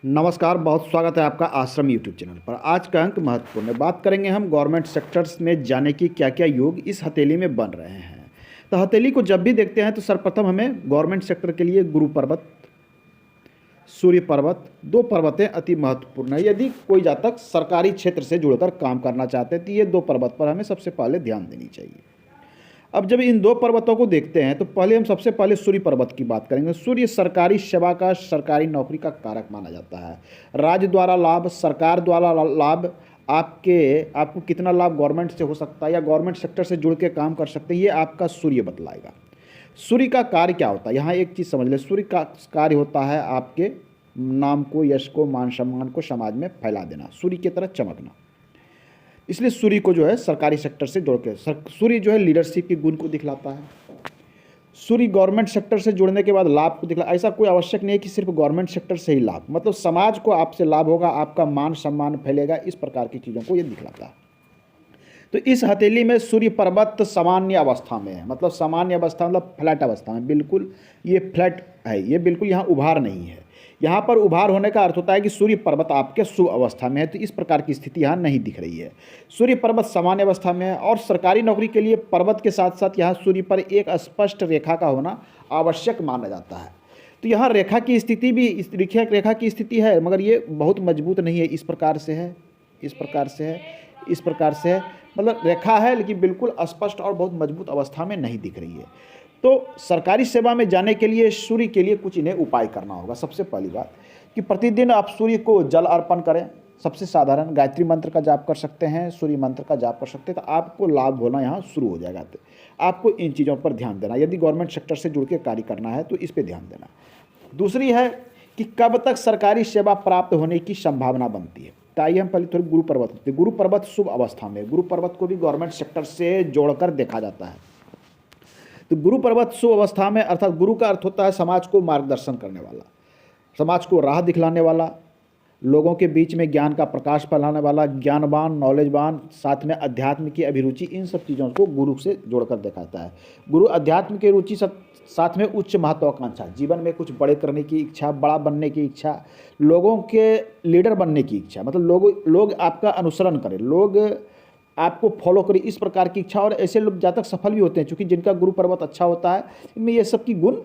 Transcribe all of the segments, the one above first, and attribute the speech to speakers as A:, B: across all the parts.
A: नमस्कार, बहुत स्वागत है आपका आश्रम यूट्यूब चैनल पर। आज का अंक महत्वपूर्ण है। बात करेंगे हम गवर्नमेंट सेक्टर्स में जाने की क्या क्या योग इस हथेली में बन रहे हैं। तो हथेली को जब भी देखते हैं तो सर्वप्रथम हमें गवर्नमेंट सेक्टर के लिए गुरु पर्वत, सूर्य पर्वत, दो पर्वतें अति महत्वपूर्ण है। यदि कोई जातक सरकारी क्षेत्र से जुड़कर काम करना चाहते हैं तो ये दो पर्वत पर हमें सबसे पहले ध्यान देनी चाहिए। अब जब इन दो पर्वतों को देखते हैं तो पहले हम सबसे पहले सूर्य पर्वत की बात करेंगे। सूर्य सरकारी सेवा का, सरकारी नौकरी का कारक माना जाता है। राज्य द्वारा लाभ, सरकार द्वारा लाभ, आपको कितना लाभ गवर्नमेंट से हो सकता है या गवर्नमेंट सेक्टर से जुड़ के काम कर सकते हैं, ये आपका सूर्य बतलाएगा। सूर्य का कार्य क्या होता है, यहाँ एक चीज़ समझ ले। सूर्य का कार्य होता है आपके नाम को, यश को, मान सम्मान को समाज में फैला देना, सूर्य की तरह चमकना। इसलिए सूर्य को जो है सरकारी सेक्टर से जोड़ के, सूर्य जो है लीडरशिप के गुण को दिखलाता है। सूर्य गवर्नमेंट सेक्टर से जुड़ने के बाद लाभ को दिखला। ऐसा कोई आवश्यक नहीं है कि सिर्फ गवर्नमेंट सेक्टर से ही लाभ, मतलब समाज को आपसे लाभ होगा, आपका मान सम्मान फैलेगा, इस प्रकार की चीज़ों को ये दिखलाता है। तो इस हथेली में सूर्य पर्वत सामान्य अवस्था में है, मतलब सामान्य अवस्था मतलब फ्लैट अवस्था में, बिल्कुल ये फ्लैट है, ये बिल्कुल यहाँ उभार नहीं है। यहाँ पर उभार होने का अर्थ होता है कि सूर्य पर्वत आपके शुभ अवस्था में है, तो इस प्रकार की स्थिति यहाँ नहीं दिख रही है। सूर्य पर्वत सामान्य अवस्था में है और सरकारी नौकरी के लिए पर्वत के साथ साथ यहाँ सूर्य पर एक स्पष्ट रेखा का होना आवश्यक माना जाता है। तो यहाँ रेखा की स्थिति भी, इस रेखा की स्थिति है, मगर ये बहुत मजबूत नहीं है। इस प्रकार से है, इस प्रकार से है, इस प्रकार से है, मतलब रेखा है लेकिन बिल्कुल स्पष्ट और बहुत मजबूत अवस्था में नहीं दिख रही है। तो सरकारी सेवा में जाने के लिए सूर्य के लिए कुछ इन्हें उपाय करना होगा। सबसे पहली बात कि प्रतिदिन आप सूर्य को जल अर्पण करें। सबसे साधारण गायत्री मंत्र का जाप कर सकते हैं, सूर्य मंत्र का जाप कर सकते हैं, तो आपको लाभ होना यहाँ शुरू हो जाएगा। तो आपको इन चीज़ों पर ध्यान देना, यदि गवर्नमेंट सेक्टर से जुड़ के कार्य करना है तो इस पर ध्यान देना। दूसरी है कि कब तक सरकारी सेवा प्राप्त होने की संभावना बनती है। तो आइए हम पहले थोड़ी गुरु पर्वत होते हैं। गुरु पर्वत शुभ अवस्था में, गुरु पर्वत को भी गवर्नमेंट सेक्टर से जोड़कर देखा जाता है। तो गुरु पर्वत शुभ अवस्था में, अर्थात गुरु का अर्थ होता है समाज को मार्गदर्शन करने वाला, समाज को राह दिखलाने वाला, लोगों के बीच में ज्ञान का प्रकाश फैलाने वाला, ज्ञानवान, नॉलेजवान, साथ में अध्यात्म की अभिरुचि, इन सब चीज़ों को गुरु से जोड़कर दिखाता है। गुरु अध्यात्म की रुचि, साथ में उच्च महत्वाकांक्षा, जीवन में कुछ बड़े करने की इच्छा, बड़ा बनने की इच्छा, लोगों के लीडर बनने की इच्छा, मतलब लोग आपका अनुसरण करें, लोग आपको फॉलो करें, इस प्रकार की इच्छा। और ऐसे लोग जातक सफल भी होते हैं, क्योंकि जिनका गुरु पर्वत अच्छा होता है इनमें ये सब की गुण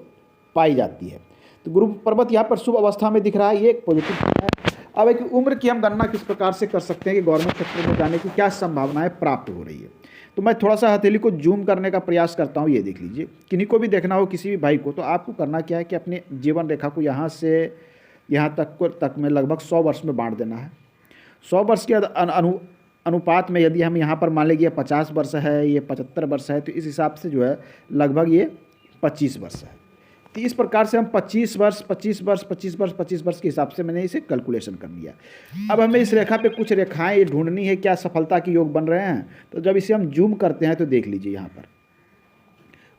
A: पाई जाती है। तो गुरु पर्वत यहाँ पर शुभ अवस्था में दिख रहा है, ये एक पॉजिटिव है। अब एक उम्र की हम गणना किस प्रकार से कर सकते हैं कि गवर्नमेंट सेक्टर में जाने की क्या संभावनाएं प्राप्त हो रही है। तो मैं थोड़ा सा हथेली को जूम करने का प्रयास करता हूँ। ये देख लीजिए, किन्हीं को भी देखना हो, किसी भी भाई को, तो आपको करना क्या है कि अपने जीवन रेखा को यहाँ से यहाँ तक में लगभग 100 वर्ष में बांट देना है। 100 वर्ष के अनुपात में यदि हम यहाँ पर मान लीजिए 50 वर्ष है, ये 75 वर्ष है, तो इस हिसाब से जो है लगभग ये 25 वर्ष है। तो इस प्रकार से हम 25 वर्ष, 25 वर्ष, 25 वर्ष, 25 वर्ष के हिसाब से मैंने इसे कैलकुलेशन कर लिया। अब हमें इस रेखा पे कुछ रेखाएं ढूंढनी है, क्या सफलता के योग बन रहे हैं। तो जब इसे हम जूम करते हैं तो देख लीजिए, यहाँ पर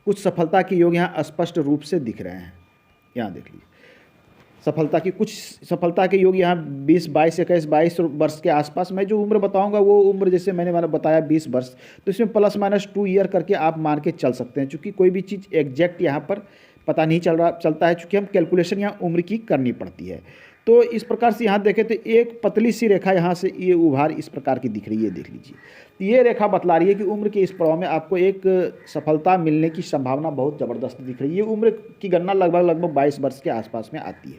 A: कुछ सफलता के योग यहाँ स्पष्ट रूप से दिख रहे हैं। यहाँ देख लीजिए कुछ सफलता के योग यहाँ 20, 22, 21, 22 वर्ष के आसपास। मैं जो उम्र बताऊंगा वो उम्र, जैसे मैंने बताया 20 वर्ष, तो इसमें +- 2 ईयर करके आप मान के चल सकते हैं, क्योंकि कोई भी चीज़ एग्जैक्ट यहाँ पर पता नहीं चलता है, क्योंकि हम कैलकुलेशन यहाँ उम्र की करनी पड़ती है। तो इस प्रकार से यहाँ देखें तो एक पतली सी रेखा यहाँ से ये उभार इस प्रकार की दिख रही है, देख लीजिए। तो ये रेखा बतला रही है कि उम्र के इस पड़ाव में आपको एक सफलता मिलने की संभावना बहुत ज़बरदस्त दिख रही है। उम्र की गणना लगभग 22 वर्ष के आसपास में आती है।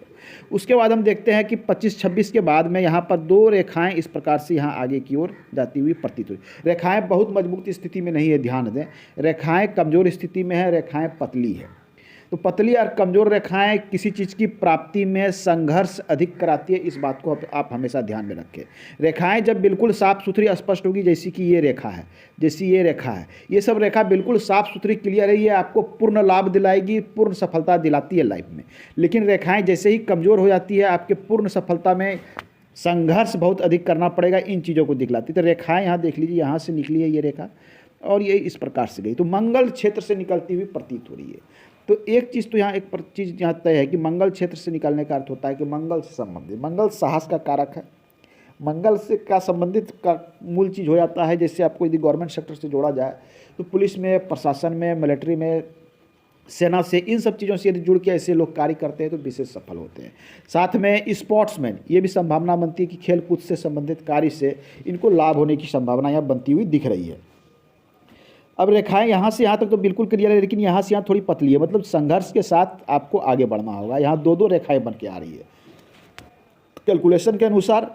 A: उसके बाद हम देखते हैं कि 25-26 के बाद में यहाँ पर 2 रेखाएं इस प्रकार से यहाँ आगे की ओर जाती हुई प्रतीत हुई। रेखाएं बहुत मजबूत स्थिति में नहीं है, ध्यान दें, रेखाएं कमज़ोर स्थिति में है, रेखाएं पतली है। तो पतली और कमज़ोर रेखाएं किसी चीज़ की प्राप्ति में संघर्ष अधिक कराती है, इस बात को आप हमेशा ध्यान में रखें। रेखाएं जब बिल्कुल साफ़ सुथरी स्पष्ट होगी, जैसी कि ये रेखा है, जैसी ये रेखा है, ये सब रेखा बिल्कुल साफ़ सुथरी क्लियर है, ये आपको पूर्ण लाभ दिलाएगी, पूर्ण सफलता दिलाती है लाइफ में। लेकिन रेखाएँ जैसे ही कमज़ोर हो जाती है, आपके पूर्ण सफलता में संघर्ष बहुत अधिक करना पड़ेगा, इन चीज़ों को दिखलाती है। तो रेखाएँ यहाँ देख लीजिए, यहाँ से निकली है ये रेखा और ये इस प्रकार से गई, तो मंगल क्षेत्र से निकलती हुई प्रतीत हो रही है। तो एक चीज़ तो यहाँ, एक चीज़ यहाँ तय है कि मंगल क्षेत्र से निकलने का अर्थ होता है कि मंगल से संबंधित, मंगल साहस का कारक है, मंगल से का संबंधित का मूल चीज़ हो जाता है। जैसे आपको यदि गवर्नमेंट सेक्टर से जोड़ा जाए तो पुलिस में, प्रशासन में, मिलिट्री में, सेना से, इन सब चीज़ों से यदि जुड़ के ऐसे लोग कार्य करते हैं तो विशेष सफल होते हैं। साथ में स्पोर्ट्समैन, ये भी संभावना बनती है कि खेल कूद से संबंधित कार्य से इनको लाभ होने की संभावना यहाँ बनती हुई दिख रही है। अब रेखाएं यहाँ से यहाँ तक तो बिल्कुल क्लियर है, लेकिन यहाँ से यहाँ थोड़ी पतली है, मतलब संघर्ष के साथ आपको आगे बढ़ना होगा। यहाँ दो दो रेखाएं बन के आ रही है। कैलकुलेशन के अनुसार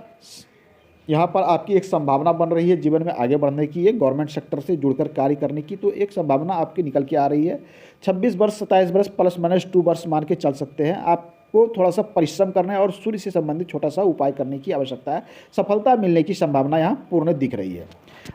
A: यहाँ पर आपकी एक संभावना बन रही है जीवन में आगे बढ़ने की, एक गवर्नमेंट सेक्टर से जुड़कर कार्य करने की, तो एक संभावना आपकी निकल के आ रही है। 26 वर्ष 27 वर्ष प्लस माइनस 2 वर्ष मान के चल सकते हैं। आपको थोड़ा सा परिश्रम करना है और सूर्य से संबंधित छोटा सा उपाय करने की आवश्यकता है। सफलता मिलने की संभावना यहाँ पूर्ण दिख रही है।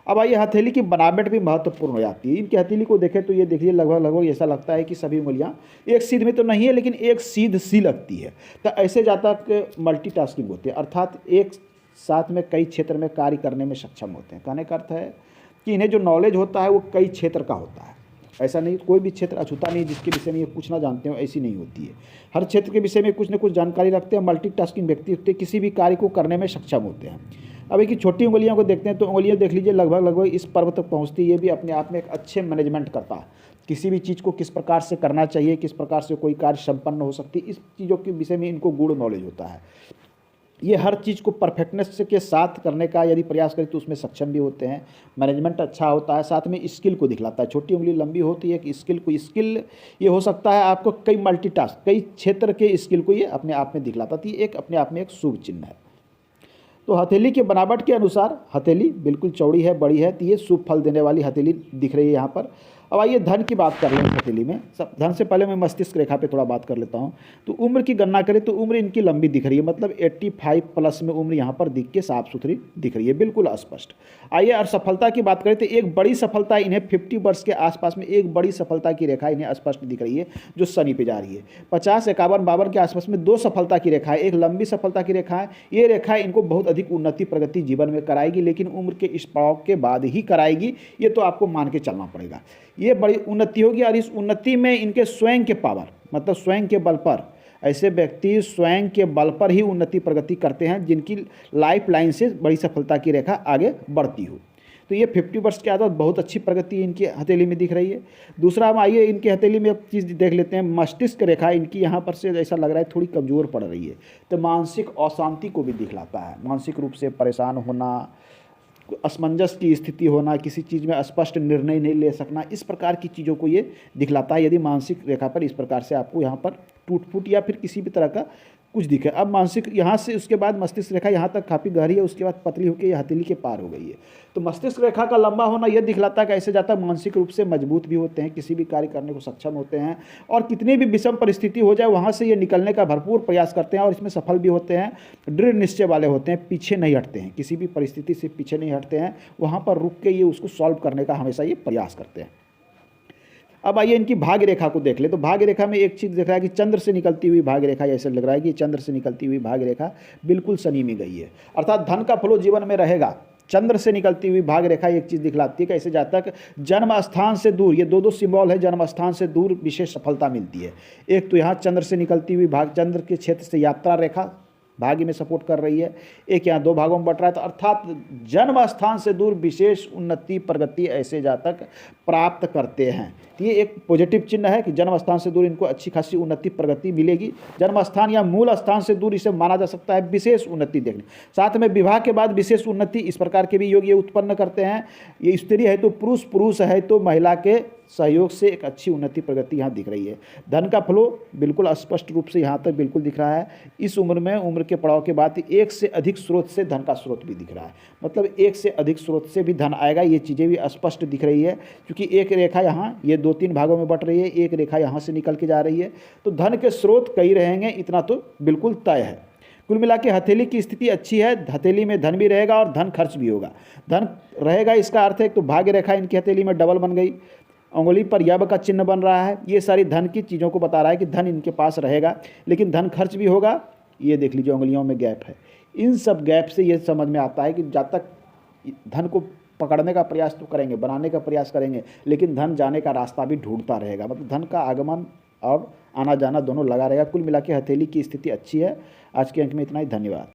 A: अब आइए, हथेली की बनावट भी महत्वपूर्ण हो जाती है। इनकी हथेली को देखें तो ये देखिए लगभग ऐसा लगता है कि सभी उंगलियां एक सीध में तो नहीं है, लेकिन एक सीध सी लगती है। तो ऐसे जातक मल्टीटास्किंग होते हैं, अर्थात एक साथ में कई क्षेत्र में कार्य करने में सक्षम होते हैं। कहने का अर्थ है कि इन्हें जो नॉलेज होता है वो कई क्षेत्र का होता है। ऐसा नहीं, कोई भी क्षेत्र अछूता नहीं जिसके विषय में ये कुछ ना जानते हो, ऐसी नहीं होती है। हर क्षेत्र के विषय में कुछ न कुछ जानकारी रखते हैं। मल्टीटास्किंग व्यक्ति होते हैं, किसी भी कार्य को करने में सक्षम होते हैं। अब एक छोटी उंगलियों को देखते हैं तो उंगलियां देख लीजिए लगभग इस पर्व तक पहुंचती है। ये भी अपने आप में एक अच्छे मैनेजमेंट करता है। किसी भी चीज़ को किस प्रकार से करना चाहिए, किस प्रकार से कोई कार्य संपन्न हो सकती है, इस चीज़ों के विषय में इनको गूढ़ नॉलेज होता है। ये हर चीज़ को परफेक्टनेस के साथ करने का यदि प्रयास करें तो उसमें सक्षम भी होते हैं। मैनेजमेंट अच्छा होता है, साथ में स्किल को दिखलाता है। छोटी उंगली लंबी होती है कि स्किल ये हो सकता है आपको कई मल्टीटास्क, कई क्षेत्र के स्किल को ये अपने आप में दिखलाता है। एक अपने आप में एक शुभ चिन्ह है। तो हथेली के बनावट के अनुसार हथेली बिल्कुल चौड़ी है, बड़ी है, तो ये शुभ फल देने वाली हथेली दिख रही है यहाँ पर। अब आइए धन की बात कर लें हथेली में। सब धन से पहले मैं मस्तिष्क रेखा पे थोड़ा बात कर लेता हूँ। तो उम्र की गणना करें तो उम्र इनकी लंबी दिख रही है, मतलब 85 प्लस में उम्र यहाँ पर दिख के साफ सुथरी दिख रही है, बिल्कुल स्पष्ट। आइए और सफलता की बात करें तो एक बड़ी सफलता इन्हें 50 वर्ष के आसपास में एक बड़ी सफलता की रेखा इन्हें स्पष्ट दिख रही है जो शनि पे जा रही है। 50 51 52 के आसपास में 2 सफलता की रेखा है, एक लंबी सफलता की रेखा है। ये रेखा इनको बहुत अधिक उन्नति प्रगति जीवन में कराएगी, लेकिन उम्र के इस पड़ाव के बाद ही कराएगी, ये तो आपको मान के चलना पड़ेगा। ये बड़ी उन्नति होगी और इस उन्नति में इनके स्वयं के पावर, मतलब स्वयं के बल पर, ऐसे व्यक्ति स्वयं के बल पर ही उन्नति प्रगति करते हैं जिनकी लाइफ लाइन से बड़ी सफलता की रेखा आगे बढ़ती हो। तो ये 50 वर्ष के आदत बहुत अच्छी प्रगति इनकी हथेली में दिख रही है। दूसरा हम आइए इनकी हथेली में अब चीज़ देख लेते हैं। मस्तिष्क रेखा इनकी यहाँ पर से ऐसा लग रहा है थोड़ी कमज़ोर पड़ रही है, तो मानसिक अशांति को भी दिखलाता है। मानसिक रूप से परेशान होना, असमंजस की स्थिति होना, किसी चीज़ में स्पष्ट निर्णय नहीं ले सकना, इस प्रकार की चीज़ों को ये दिखलाता है। यदि मानसिक रेखा पर इस प्रकार से आपको यहाँ पर टूट फूट या फिर किसी भी तरह का कुछ दिखे। अब मानसिक यहाँ से उसके बाद मस्तिष्क रेखा यहाँ तक काफ़ी गहरी है, उसके बाद पतली होकर यह हथेली के पार हो गई है। तो मस्तिष्क रेखा का लंबा होना यह दिखलाता है कि ऐसे जाता मानसिक रूप से मजबूत भी होते हैं, किसी भी कार्य करने को सक्षम होते हैं, और कितनी भी विषम परिस्थिति हो जाए वहाँ से ये निकलने का भरपूर प्रयास करते हैं और इसमें सफल भी होते हैं। दृढ़ निश्चय वाले होते हैं, पीछे नहीं हटते हैं, किसी भी परिस्थिति से पीछे नहीं हटते हैं, वहाँ पर रुक के ये उसको सॉल्व करने का हमेशा ये प्रयास करते हैं। अब आइए इनकी भाग्य रेखा को देख ले। तो भाग्य रेखा में एक चीज़ दिख रहा है कि चंद्र से निकलती हुई भाग्य रेखा, ऐसे लग रहा है कि चंद्र से निकलती हुई भाग्य रेखा बिल्कुल शनि में गई है, अर्थात धन का फ्लो जीवन में रहेगा। चंद्र से निकलती हुई भाग्य रेखा एक चीज़ दिखलाती है कि ऐसे जातक जन्म स्थान से दूर, ये दो सिंबल है, जन्म स्थान से दूर विशेष सफलता मिलती है। एक तो यहाँ चंद्र से निकलती हुई भाग, चंद्र के क्षेत्र से यात्रा रेखा भाग्य में सपोर्ट कर रही है, एक यहाँ 2 भागों में बट रहा है। तो अर्थात जन्म स्थान से दूर विशेष उन्नति प्रगति ऐसे जातक प्राप्त करते हैं। ये एक पॉजिटिव चिन्ह है कि जन्म स्थान से दूर इनको अच्छी खासी उन्नति प्रगति मिलेगी। जन्म स्थान या मूल स्थान से दूर इसे माना जा सकता है विशेष उन्नति देखने। साथ में विवाह के बाद विशेष उन्नति, इस प्रकार के भी योग ये उत्पन्न करते हैं। ये स्त्री है तो पुरुष, पुरुष है तो महिला के सहयोग से एक अच्छी उन्नति प्रगति यहाँ दिख रही है। धन का फ्लो बिल्कुल स्पष्ट रूप से यहाँ तक बिल्कुल दिख रहा है। इस उम्र में, उम्र के पड़ाव के बाद एक से अधिक स्रोत से धन का स्रोत भी दिख रहा है, मतलब एक से अधिक स्रोत से भी धन आएगा। ये चीज़ें भी स्पष्ट दिख रही है क्योंकि एक रेखा यहाँ ये 2-3 भागों में बट रही है, एक रेखा यहाँ से निकल के जा रही है। तो धन के स्रोत कई रहेंगे, इतना तो बिल्कुल तय है। कुल मिला के हथेली की स्थिति अच्छी है, हथेली में धन भी रहेगा और धन खर्च भी होगा। धन रहेगा इसका अर्थ है तो भाग्य रेखा इनकी हथेली में डबल बन गई, उंगली पर यब का चिन्ह बन रहा है। ये सारी धन की चीज़ों को बता रहा है कि धन इनके पास रहेगा, लेकिन धन खर्च भी होगा। ये देख लीजिए उंगलियों में गैप है। इन सब गैप से ये समझ में आता है कि जब तक धन को पकड़ने का प्रयास तो करेंगे, बनाने का प्रयास करेंगे, लेकिन धन जाने का रास्ता भी ढूंढता रहेगा, मतलब धन का आगमन और आना जाना दोनों लगा रहेगा। कुल मिला के हथेली की स्थिति अच्छी है। आज के अंक में इतना ही, धन्यवाद।